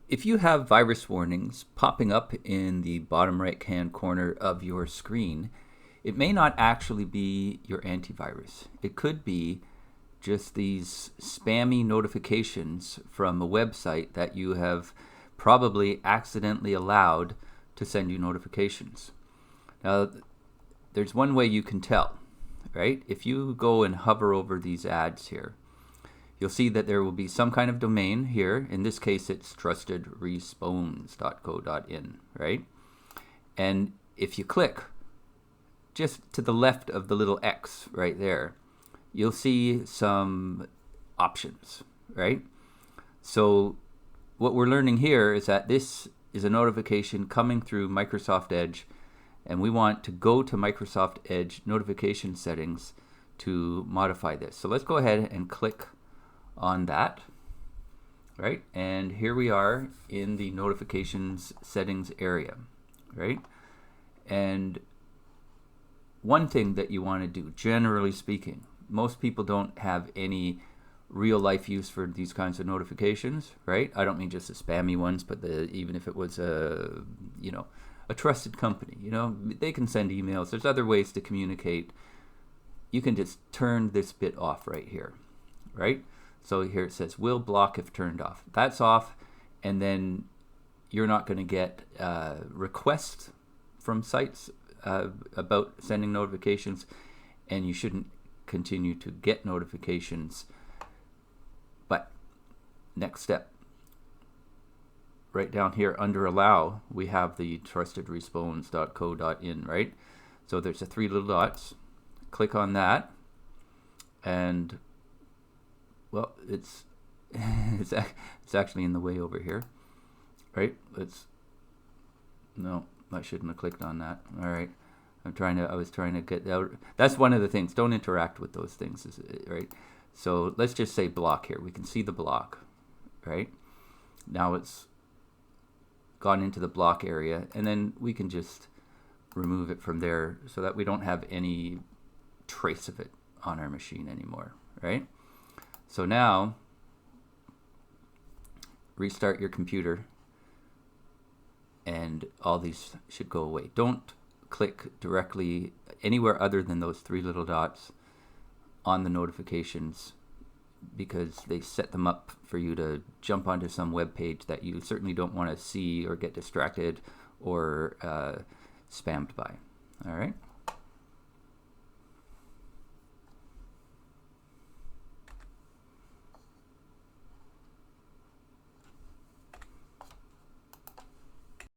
If you have virus warnings popping up in the bottom right hand corner of your screen, it may not actually be your antivirus. It could be just these spammy notifications from a website that you have probably accidentally allowed to send you notifications. Now, there's one way you can tell, right? If you go and hover over these ads here, you'll see that there will be some kind of domain here. In this case, it's trustedresponse.co.in, right? And if you click just to the left of the little X right there, you'll see some options, right? So what we're learning here is that this is a notification coming through Microsoft Edge, and we want to go to Microsoft Edge notification settings to modify this. So let's go ahead and click on that, right? And here we are in the notifications settings area, right? And one thing that you want to do, generally speaking, most people don't have any real life use for these kinds of notifications, right? I don't mean just the spammy ones, but even if it was a trusted company, they can send emails. There's other ways to communicate. You can just turn this bit off right here, right? So here it says will block if turned off. That's off, and then you're not going to get requests from sites about sending notifications, and you shouldn't continue to get notifications. But next step, right down here under allow, we have the trustedresponse.co.in, right? So there's the three little dots. Click on that, and well, it's actually in the way over here, right? No, I shouldn't have clicked on that. All right, I was trying to get out. That's one of the things. Don't interact with those things, right? So let's just say block here. We can see the block, right? Now it's gone into the block area, and then we can just remove it from there so that we don't have any trace of it on our machine anymore, right? So now, restart your computer, and all these should go away. Don't click directly anywhere other than those three little dots on the notifications, because they set them up for you to jump onto some web page that you certainly don't want to see or get distracted or spammed by. All right.